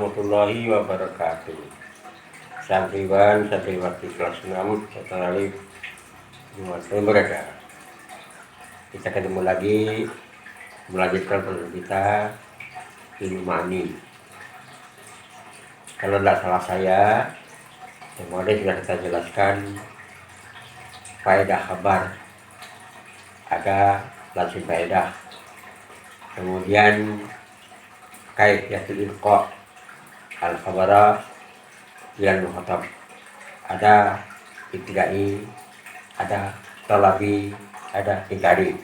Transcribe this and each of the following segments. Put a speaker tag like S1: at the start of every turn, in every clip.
S1: warahmatullahi wabarakatuh. Santriwan, santriwati kelas 6 Sekolah Alif dimanapun berada. Kita ketemu lagi melanjutkan program kita Ilmu Ma'ani. Kalau tidak salah saya, kemarin sudah kita jelaskan faedah kabar. Ada langsung faedah. Kemudian kaifiyatul ilqa al-khabara ilal mukhatab. Ada ibtidai, ada talabi, ada inkari.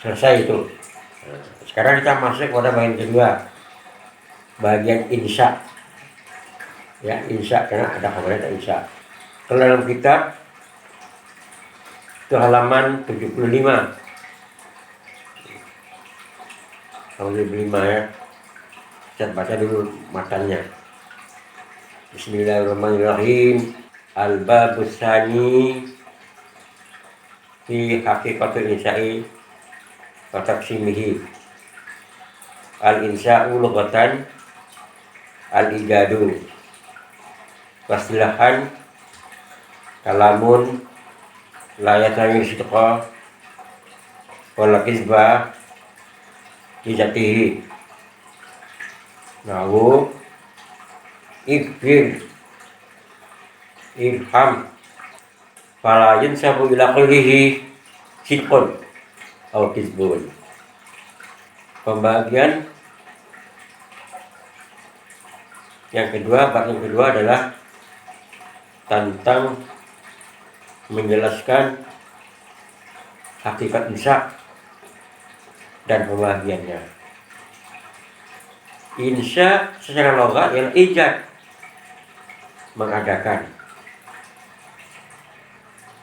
S1: Selesai itu. Sekarang kita masuk pada bagian kedua, bagian insya. Ya, insya, karena ada kabarnya ada insya. Kalau dalam kitab itu halaman 75. Halaman 75 ya. Kita baca dulu matanya. Bismillahirrahmanirrahim. Al-babus tsani fi haqiqatul insya'i wa taqsimihi. Al-insya'u lughatan al-ijadu. Wasilahan kalamun la yatawi sidqa wala kizba bijatihi. Nahu ikfir irham fala yunsabu ila qawlihi sidqun aw kizbun. Pembagian yang kedua, bab yang kedua adalah tentang menjelaskan hakikat insya dan pembagiannya. Insya secara logat yang ijad, mengadakan.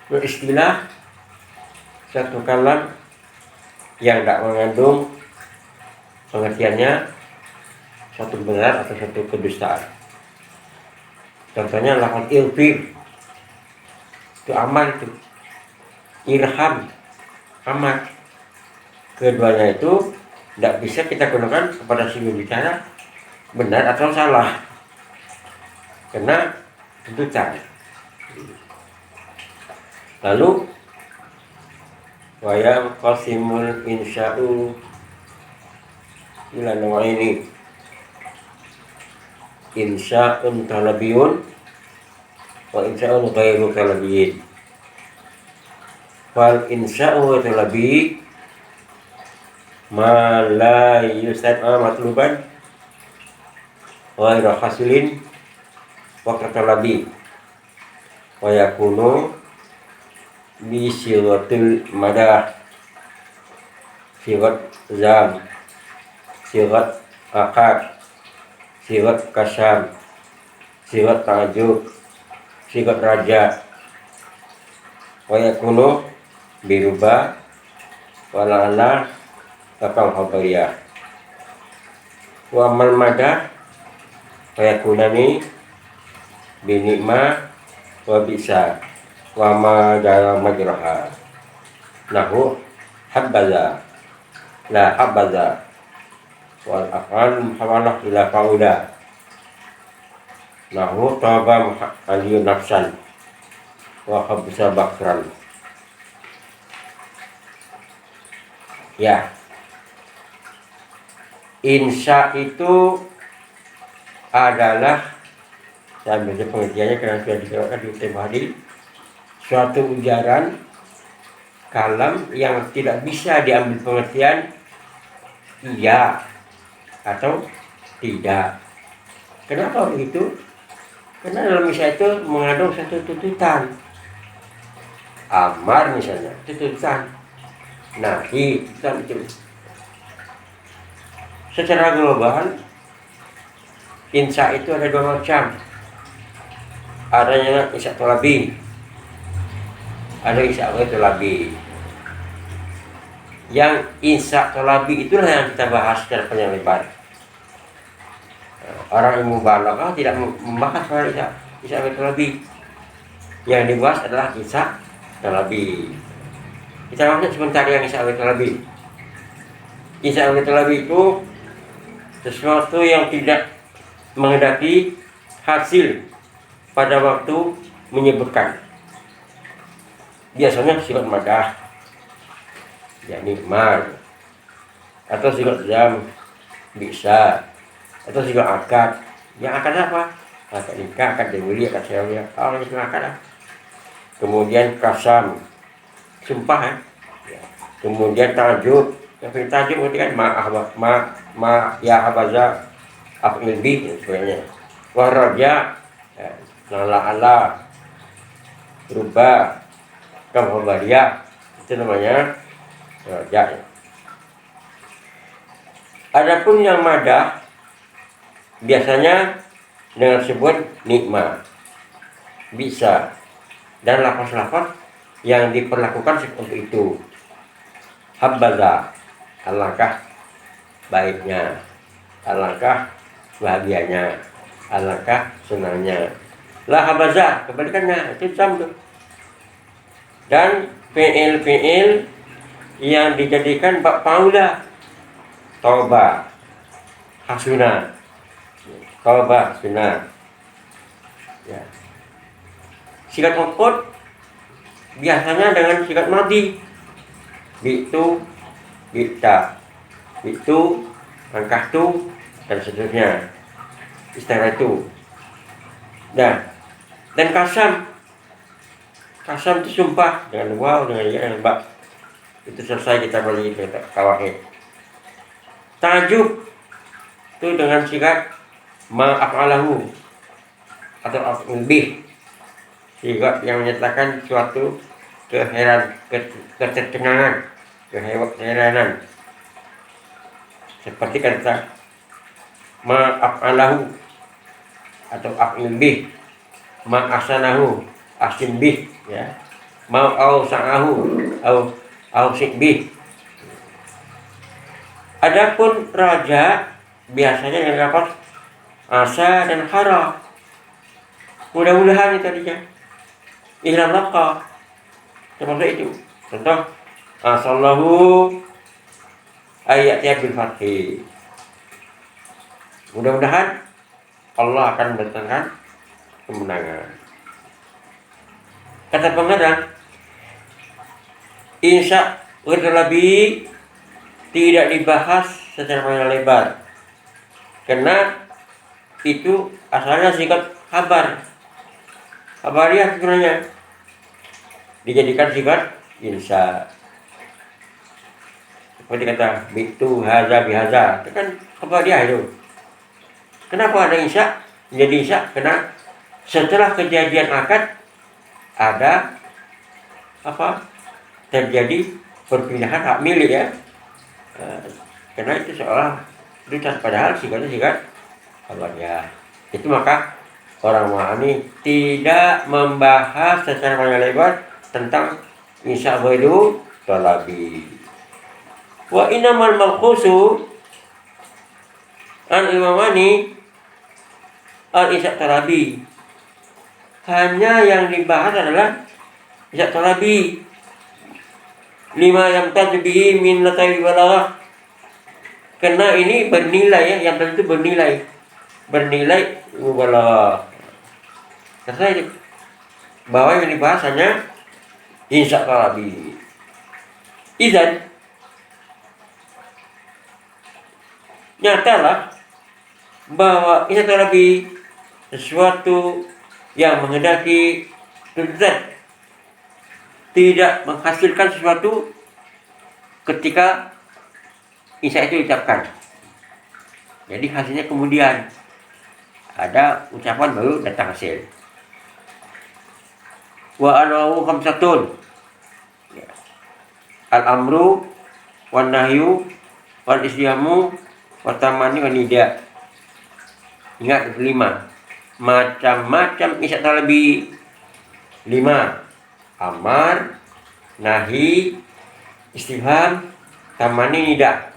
S1: Beristilah satu kalam yang tidak mengandung pengertiannya satu benar atau satu kedustaan. Contohnya lafaz ilfir, itu amal itu. Irham, amal. Keduanya itu tidak bisa kita gunakan kepada si bicara benar atau salah, karena tuntutan. Lalu wayam qasimul insya'u ila nawaini. Insya'un talabiyun wa insya'un ghairu talabiyin. Fal insya'u talabi ma la yusat'a matluban ghairu hasilin wa katalabi wa yakunu bi siratul madah, sirat zam, sirat akad, sirat kasam, sirat ta'ajub, sirat raja. Wa yakunu biruba wala'ala kapal khabariyah. Wa amal madah wa yakunani binikma wa bisa wa ma jara majraha. Nahu habbaza la habbaza wal af'al muhawalah ila fa'ula. Nahu taba aliyun nafsan wa khabsa bakran. Ya, insya itu adalah, saya ambil pengertiannya karena sudah diterangkan di tema tadi, suatu ujaran kalam yang tidak bisa diambil pengertian iya atau tidak. Kenapa begitu? Karena dalam insya itu mengandung satu tuntutan. Amar misalnya, tuntutan. Nahi, tuntutan itu. Secara global, insya itu ada dua macam. Adanya insya talabi, ada insya talabi. Yang insya talabi itulah yang kita bahas secara panjang lebar. Orang ilmu balaghah tidak membahas soal insya talabi. Yang dibahas adalah insya talabi. Kita masuk sebentar yang insya talabi. Insya talabi itu sesuatu yang tidak menghendaki hasil pada waktu menyebutkan. Biasanya sifat madah, ya nikmat, atau sifat jam bisa, atau sifat akad. Yang akad apa? Akad nikah, akad dibeli, akad sewa. Kalau yang akad lah. Kemudian kasam, sumpah ya. Kemudian tajud. Yang tajud berarti kan ma ya habaza afil bi sebenarnya. Waraja ya, lala ala rubah kamu itu namanya raja. Adapun yang madah biasanya dengan sebut nikmat, bisa, dan lafaz-lafaz yang diperlakukan untuk itu. Habbaza, alangkah baiknya, alangkah bahagianya, alangkah senangnya. La habaza, kebalikannya, itu jam tuh. Dan fi'il yang dijadikan bab paula, tauba, hasuna, tauba, hasuna. Ya. Sigat maf'ul biasanya dengan sigat madi. Bitu, bita, bitu, angkahtu, dan seterusnya. Istilah itu. Dan kasam itu sumpah dengan waw, dengan ya, dengan ba. Itu selesai kita beli kawaid. Ta'jub itu dengan sigat ma'af'alahu atau af'ul bih, sigat yang menyatakan suatu ketercengangan, keheranan. Seperti kata ma'af'alahu atau af'ul bih, ma'asanahu asin bih, ya, mau sa'ahu au bih. Adapun raja biasanya yang dapat asa dan hara, mudah-mudahan itu tadinya ihram laqa seperti itu. Contoh asallahu ayatnya bil fathi, mudah-mudahan Allah akan mendatangkan kemenangan. Kata pengarang, insya lebih tidak dibahas secara panjang lebar karena itu asalnya sifat kabar, kabariah sebenarnya dijadikan sifat insya. Seperti kata bitu haza bihaza, itu kan kabariah itu. Kenapa ada insya? Jadi insya karena setelah kejadian akad ada apa? Terjadi perpindahan hak milik, ya. Karena itu seolah dutan, padahal sifatnya sikat kabarnya. Itu maka orang Ma'ani tidak membahas secara panjang lebar tentang insya ghairu talabi. Wa innamal maqsusu an imamani al insya talabi. Hanya yang dibahas adalah insya talabi. Lima yang tajbihi min latai balaghah, karena ini bernilai, ya, yang tentu bernilai mubalaghah. Karena bahwa yang dibahas hanya insya talabi. Idzan nyatalah bahwa insya talabi sesuatu yang menghendaki tuntutan, tidak menghasilkan sesuatu ketika insya itu diucapkan. Jadi hasilnya kemudian ada ucapan baru datang hasil. Wa anahu khamsatun, al-amru wan nahyu wal isyamu wa tamani wan nida. Ingat 5 macam-macam insya talabi. 5 amar, nahi, istifham, tamani, nida.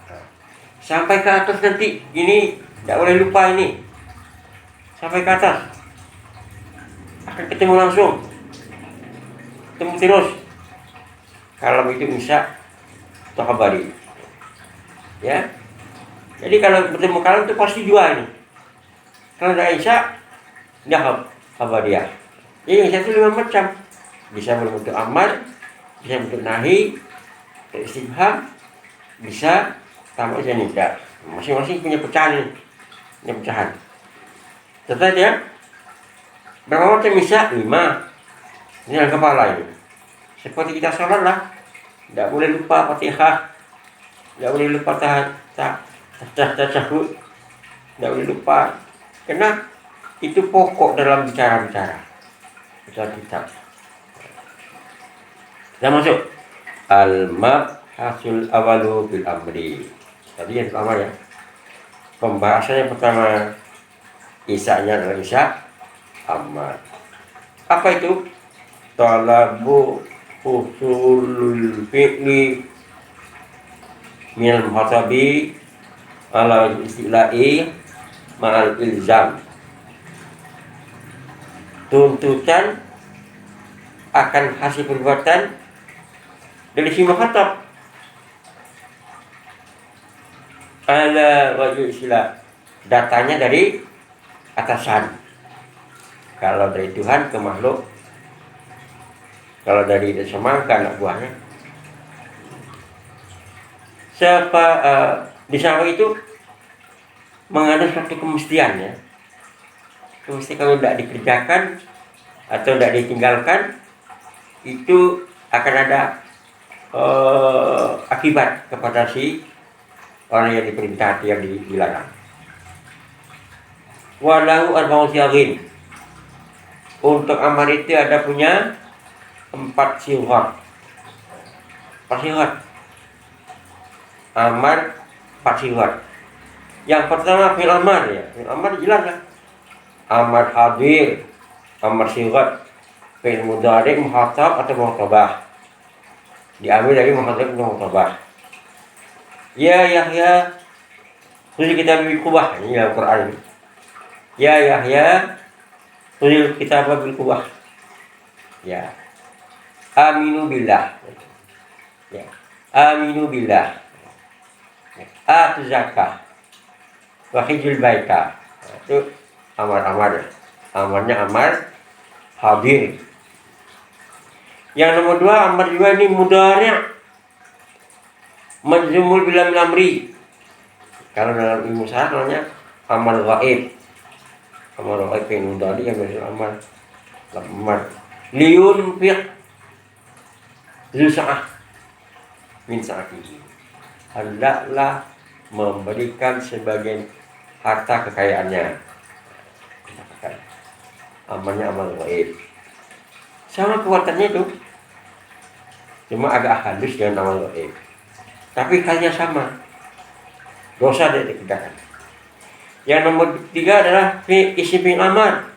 S1: Sampai ke atas nanti, ini tidak boleh lupa ini. Sampai ke atas akan ketemu langsung, ketemu terus. Kalau itu insya atau khabari, ya. Jadi kalau bertemu kalam itu pasti 2 ini. Kalau ada Isya, dia khabariyah. Jadi Isya itu 5 macam. Bisa berbentuk amar, bisa berbentuk nahi, istifham, bisa tamak bisa tidak. Masing-masing punya pecahan ini. Punya pecahan. Ternyata ya, berapa macam Isya? 5. Ini yang kepala ini. Seperti kita sholat lah. Tidak boleh lupa Fatihah. Tidak boleh lupa tasyahud. Tidak boleh lupa. Karena itu pokok dalam bicara-bicara. Bicara-bicara. Kita masuk. Al-mabhasul awalu bil amri. Tadi yang pertama ya. Pembahasan yang pertama. Isya-nya adalah Isya amar. Apa itu? Talabu usulul fi'li minal muhatabi ala istilahi ma'al ilzam. Tuntutan akan hasil perbuatan dari si muhatab ala wajib istilah, datanya dari atasan. Kalau dari Tuhan ke makhluk, kalau dari sama ke anak buahnya. Siapa di sana itu mengandung satu kemestian ya. Mesti kalau tidak dikerjakan atau tidak ditinggalkan, itu akan ada akibat kepada si orang yang diperintah, yang dilarang. Walahu arba'u siyaghin. Untuk amar itu ada punya 4 syighah. 4 syighah. Amar 4 syighah. Yang pertama fil amar ya. Fil amar jelas lah. Amar hadir, amar syighah, fil mudhari, muhatab atau muhatabah. Diambil dari muhatab atau muhatabah. Ya Yahya, tulis kita bil kubah, ini dalam Quran. Ya Yahya, tulis kita bil kubah. Ya. Aminu billah. Ya. Aminu billah. Atu zakah. Wa hijjul baita. Itu amar-amar. Amarnya amar hadir. Yang nomor 2 amar juga ini mudhari'. Majzumul bilam amri. Kalau dalam ilmu syarah namanya amar ghaib. Amar ghaib yang mudhari' yang berarti amar. Liyun fiq Zusa'ah min sa'atihi. Hendaklah memberikan sebagian harta kekayaannya. Amalnya amal gaib. Sama kekuatannya itu. Cuma agak halus dengan amal gaib. Tapi halnya sama. Dosa dia dikerjakan. Yang nomor 3 adalah isim fi'il amar.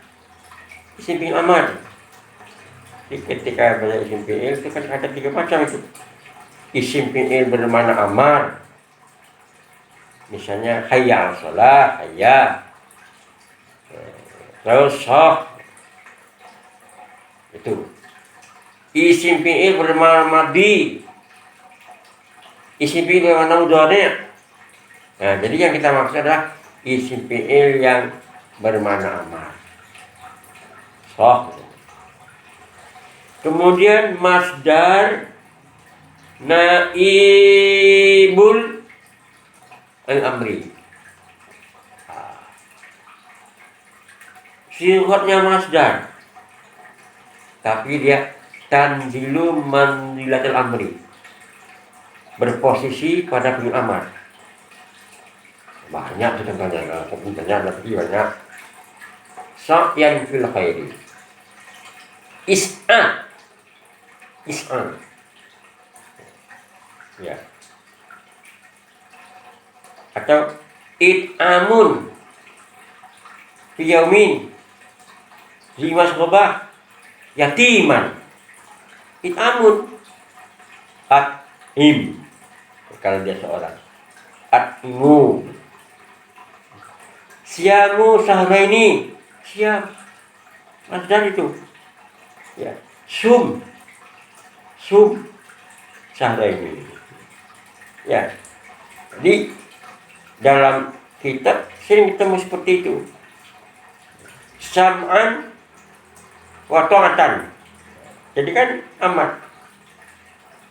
S1: Isim fi'il amar. Ketika banyak isim fi'il itu kan ada 3 macam itu. Isim fi'il bermakna amar. Misalnya hayya 'alas shalah, hayya. Terus shoh. Itu. Isim fi'il bermakna madhi. Isim fi'il bermakna mudhari'. Nah, jadi yang kita maksud adalah isim fi'il yang bermakna amar. Shoh. Kemudian masdar naibul al-amri. Sifatnya masdar. Tapi dia tanzilu manzilatul amri. Berposisi pada fi'il amar. Banyak sebenarnya, tapi banyak. Sa'yan fil khairi. Is'a. Ya. Atau it'amun fi yaumin zi masghubah yatiman. It'amun at-im kalau dia seorang. At-imu. Siamu sahraini. Siam. Masdar itu. Ya. Sum sahraini. Ya. Jadi dalam kitab sering ketemu seperti itu. sam'an wa ta'atan. Jadi kan amat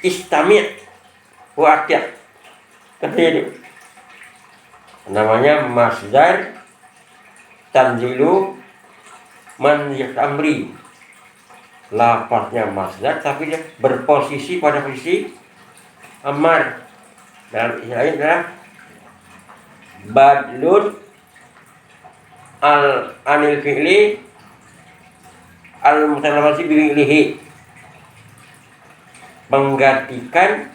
S1: istami' wa ati'. Katanya dia. Namanya masdar tanzilu man yatamri. Lafaznya masdar tapi dia berposisi pada posisi amar. Dalam istilah ini adalah badlun anil fi'li al mutanawasi bi fi'lihi, menggantikan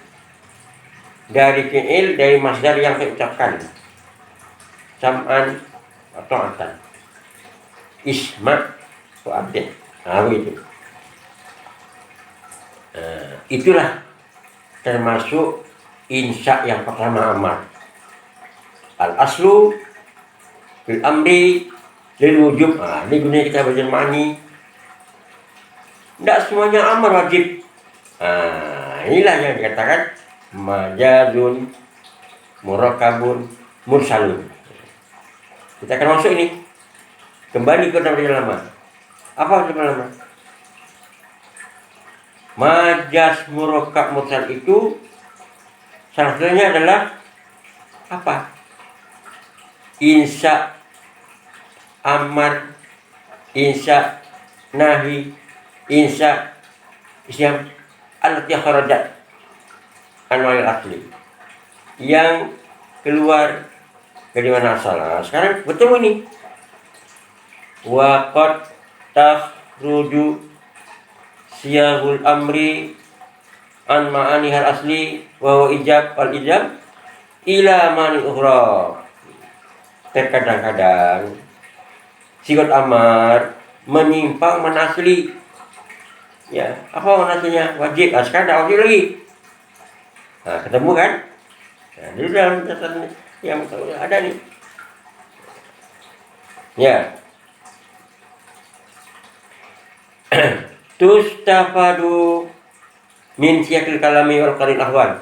S1: dari fi'il dari masdar yang saya ucapkan, sam'an atau atan, isma atau abdin. Itu. Itulah termasuk insya yang pertama amar. Al aslu fil amri lil wujub. Ini gunanya kita belajar ma'ani. Tidak semuanya amar wajib. Inilah yang dikatakan majazun, murakabun, mursalun. Kita akan masuk ini. Kembali ke nama lama. Apa nama lama? Majaz, murakab, mursal itu salah satunya adalah apa? Insya, amar, insya, nahi, insya, isyam, allati kharajat anwa'il asli, yang keluar dari mana asal. Sekarang betul ini. Wa qad takhruju siyahul amri an ma'anihal asli wa ijab wal ijab ila mani ukhra. Terkadang-kadang sigot amar menyimpang mana asli. Ya, apa mana aslinya? Wajib. Sekarang tidak wajib lagi. Ketemu kan? Jadi dalam catatan yang ada nih. Ya. Tustafadu min siyakil kalami wal qarin ahwan.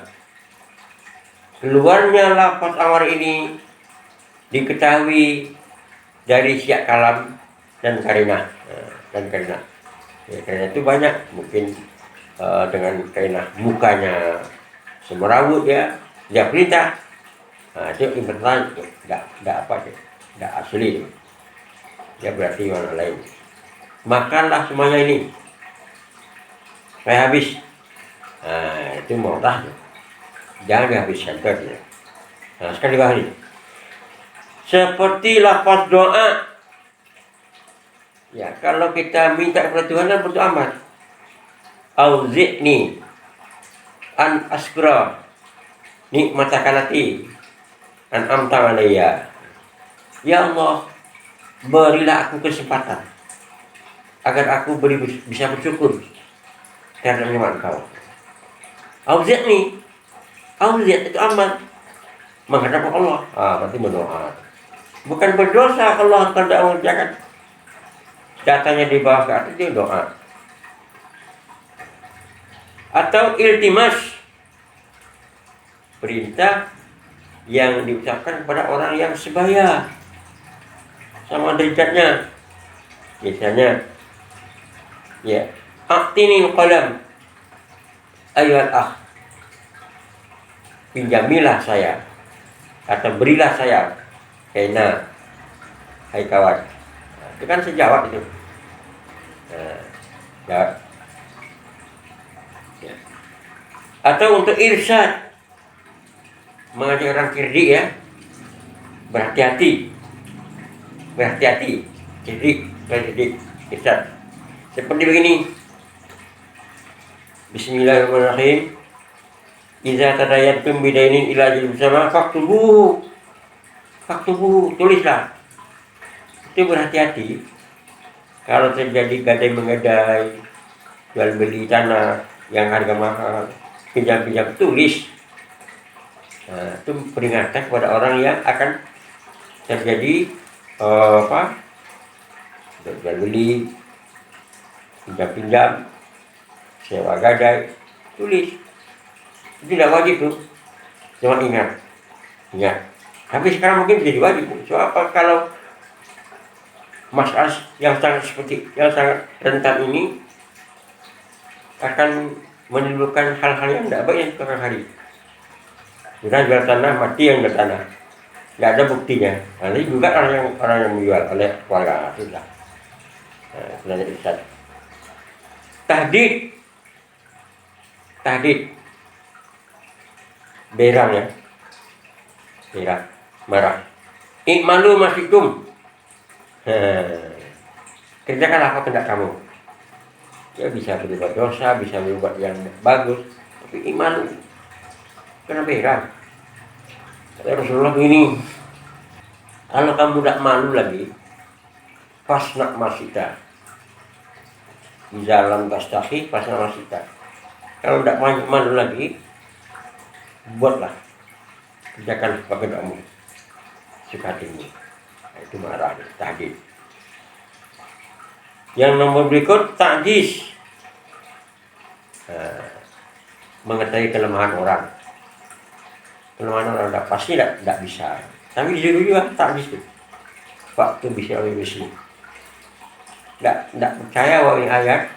S1: Keluarnya lafaz amar ini diketahui dari siak kalam dan karinah. Ya, karinah itu banyak, mungkin dengan karinah mukanya semerawut dia perintah. Itu impertan, tidak apa dia, tidak asli. Dia berarti mana lain. Makanlah semuanya ini sampai habis. Itu mudah. Jangan dihabiskan tadi. Sekarang di bawah ini. Seperti lafaz doa. Ya, kalau kita minta kepada Tuhan dan berdoa amat. Auzi'ni an askura nikmatakalati an amta alayya. Ya Allah, berilah aku kesempatan agar aku bisa bersyukur karena nikmat Engkau. Auzi'ni, auzi' itu amal menghadap Allah. Berarti berdoa. Bukan berdosa kalau Allah tidak mengerjakan. Datanya di bawah ke atas dia doa. Atau iltimas, perintah yang diucapkan kepada orang yang sebaya sama derajatnya. Misalnya, ya, a'tini qalam ayyuhal akh, pinjamilah saya atau berilah saya pena, hai kawan. Itu kan sejawab itu. Jawab. Ya. Atau untuk irsyad, mengajak orang cerdik ya, berhati-hati, cerdik, irsyad. Seperti begini. Bismillahirrahmanirrahim. Iza tadayantum bidainin ila ajalin bersama faktubu, tulislah. Itu berhati-hati. Kalau terjadi gadai mengadai, jual beli tanah yang harga mahal, pinjam tulis. Itu peringatan kepada orang yang akan terjadi jual beli, pinjam, sewa gadai, tulis. Itu tidak wajib tuh, cuma ingat. Tapi sekarang mungkin jadi wajib. So apa kalau masalah yang sangat rentan ini akan menimbulkan hal-hal yang tidak baik yang suatu hari. Kita jual tanah, mati yang jual tanah, nggak ada buktinya. Nanti juga orang yang menjual oleh keluarga sudah. Sebenarnya Ustaz. Tahdid, berang ya, berang, marah. Ikmalu masikum. Kerjakan apa kehendak kamu. Ya bisa berbuat dosa, bisa berbuat yang bagus, tapi iman kena berang. Kata Rasulullah ini, kalau kamu tidak malu lagi, fasna masita. Di dalam tastahi fasna masita. Kalau tidak malu lagi, buatlah, kerjakan apa kamu suka hatimu. Itu marah tadi. Yang nomor berikut ta'jis, mengetahui kelemahan orang. Kelemahan orang pasti tidak bisa. Tapi dulu juga ta'jis itu. Waktu bisa oleh besi. Tidak percaya bahwa ini ayat.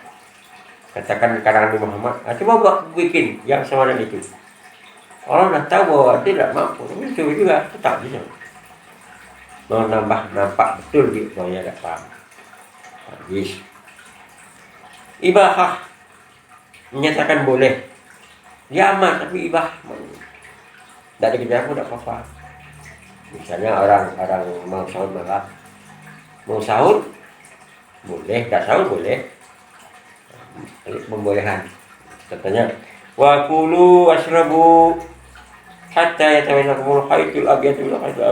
S1: Katakan karangan Muhammad. Coba buat bikin yang sama dengan itu. Orang dah tahu bahwa dia tidak mampu. Tapi itu juga tetap bisa. Mau nampak betul dia bahwa dia tidak paham. Hadis. Ibahah, menyatakan boleh. Dia aman tapi ibah. Tidak ada kerja pun tidak apa-apa. Misalnya orang mau sahur malam. Mau sahur boleh, tidak sahur boleh. Membolehkan. Contohnya, wa kulu washrabu hatta yatabayyana khaytul abyadu minal khaytil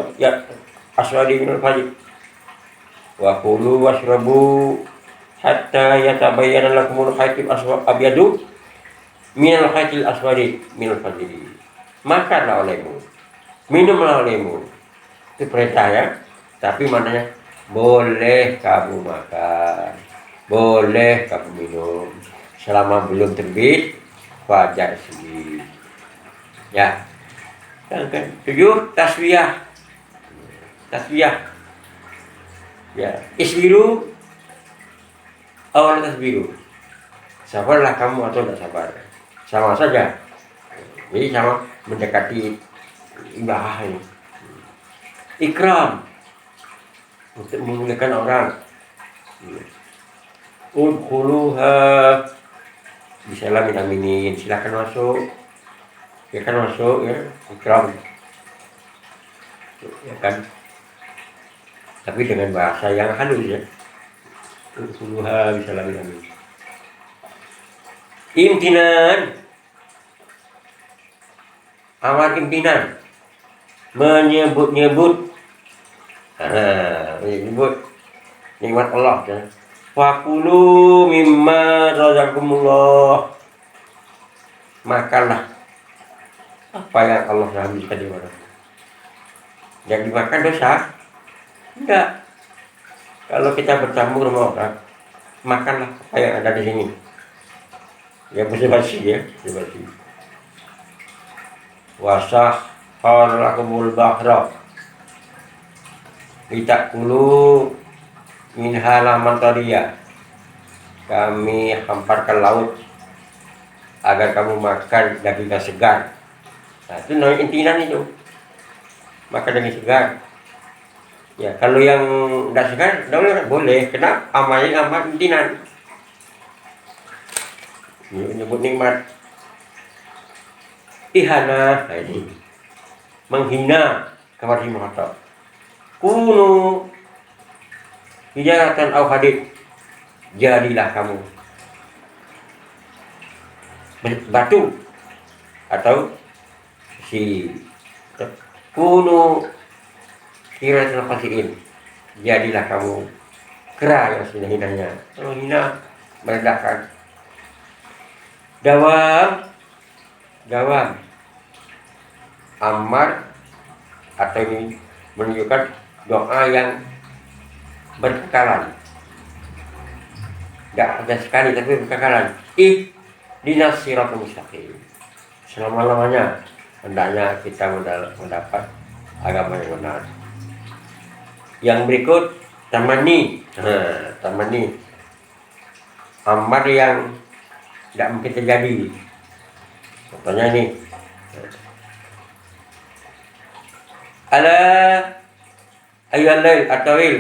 S1: aswadi minal fajr. Wa kulu washrabu hatta yatabayyana lakumul khaytul abyadu minal khaytil aswadi minal fajr. Makanlah olehmu, minumlah olehmu. Itu perintah ya. Tapi maknanya boleh kamu makan, boleh kamu minum selama belum terbit fajar sendiri. Ya. Yang ke-7 tasbiyah. Ya, isbiru awal tasbiru. Sabarlah kamu atau tidak sabar. Sama saja. Jadi sama mendekati ibahah ini. Ikram untuk memuliakan orang. Udkhuluha bismillahirrahmanirrahim. Silakan masuk. Ya kan masuk ya. Ikram. Ya kan. Tapi dengan bahasa yang halus ya. Udkhuluha bismillahirrahmanirrahim. Imtinan. Amar imtinan. Menyebut-nyebut nikmat Allah ya. Fakulu mimma razaqakumullah. Makanlah apa yang Allah habiskan di mana. Yang dimakan dosa? Enggak. Kalau kita bertamu rumah orang, makanlah apa yang ada di sini. Ya bersih-bersih ya, bersih-bersih. Wasah harlakumul bahra. Litakulu min halaman tadiya. Kami hamparkan laut agar kamu makan daging segar. Nah, itu namanya intinan itu. Makan daging segar. Ya, kalau yang tidak segar, boleh. Kena amalnya amal intinan. Menyebut nikmat. Ihana, ini menghina kepada si muhatab. Kunu hijaratan au hadid, jadilah kamu batu atau si kunu kiratul khasiin, jadilah kamu kera yang sehinanya. Kalau hina merendahkan. Dawam amar atau ini menunjukkan doa yang berkekalan. Tidak ada sekali tapi berkekalan. Ihdinas siratal mustaqim. Selama-lamanya hendaknya kita mendapat agama yang benar. Yang berikut tamani Nah, teman nih, amar yang tidak mungkin terjadi. Contohnya nih, ala ayyuhal lail atawil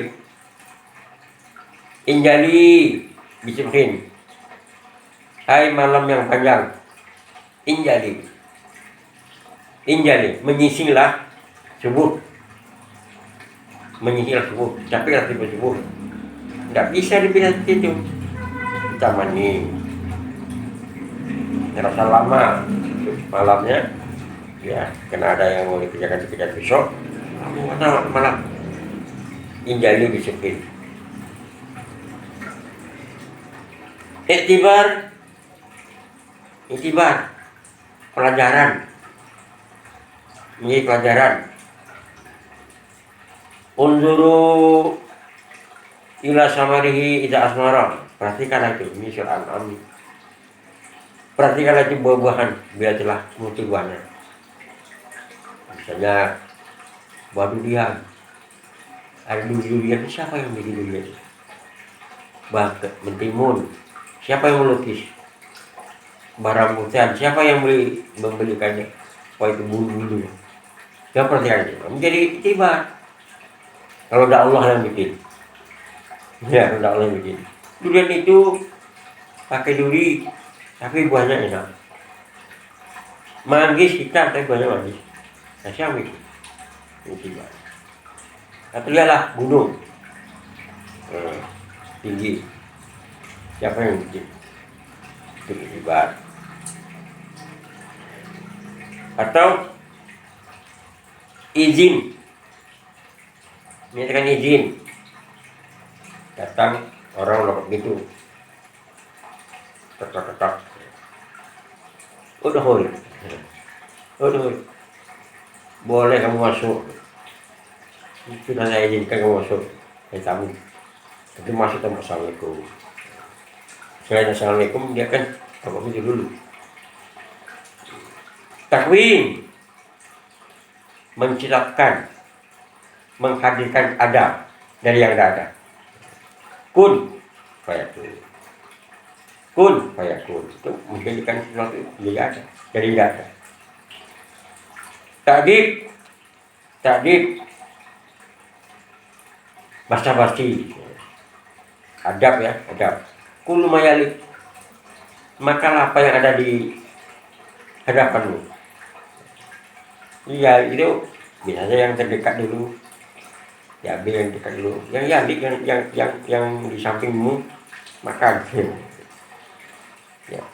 S1: injali bisubhin, hai malam yang panjang, injali menyisinglah subuh, menyisinglah subuh, tapi kalau tiba subuh nggak bisa dipindah situ. Zaman nih terasa lama malamnya, ya karena ada yang mau dikerjakan besok, kamu malam injali bisubhin. Iktibar pelajaran, ini pelajaran. Unzuru ila samarihi idza asmara, perhatikan itu, ini surah Al-An'am. Perhatikan itu buah-buahan bila telah muncul buahnya. Misalnya buah durian, ada durian, siapa yang bikin durian? Buah mentimun, siapa yang melukis? Barang rambutan, siapa yang membelikannya? Wah, itu bulu-bulu. Yang perhatikan itu menjadi tiba. Kalau tidak Allah yang bikin, ya tidak Allah yang bikin. Durian itu pakai duri, tapi buahnya enak. Manggis kita, tapi buahnya manggis. Nah, siapa itu? Ini tiba. Atau lihatlah gunung tinggi, siapa yang bikin? Itu tiba. Atau izin, menyatakan izin, datang orang lokok gitu, ketok, udah hoi, boleh kamu masuk, sudah saya izinkan kamu masuk, tamu, tapi masuk tanpa assalamualaikum. Selain assalamualaikum dia kan lokok itu dulu. Takwin, menciptakan, menghadirkan ada dari yang tidak ada. Kun fayakun, kun fayakun, itu menjadikan sesuatu menjadi ada dari tidak ada. Takdib basa-basi, adab ya, adab. Kullu mayalik, makalah apa yang ada di hadapanmu. Iya, itu biasanya yang terdekat dulu, ya ambil yang dekat dulu, yang di sampingmu makan. Ya.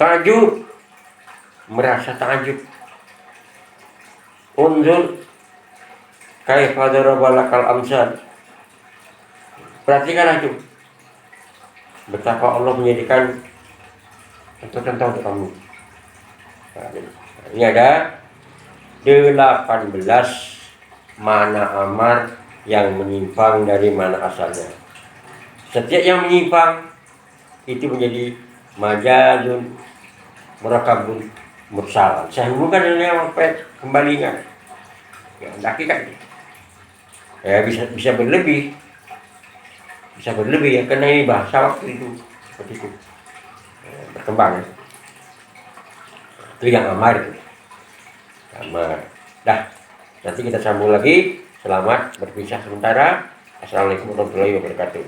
S1: Takjub, merasa takjub. Unzur kaifa daraba lakal amsal, perhatikanlah itu betapa Allah menjadikan contoh-contoh untuk kamu. Nah, ini ada 18 mana amar yang menyimpang dari mana asalnya. Setiap yang menyimpang itu menjadi majazun murakabun mursal. Saya hubungkan dengan yang kembalinya. Ya, hakikat. Ya bisa berlebih. Bisa berlebih ya, karena ini bahasa waktu itu seperti itu. Berkembang ya. Itu yang amar itu. Amar. Dah, nanti kita sambung lagi. Selamat berpisah sementara. Assalamualaikum warahmatullahi wabarakatuh.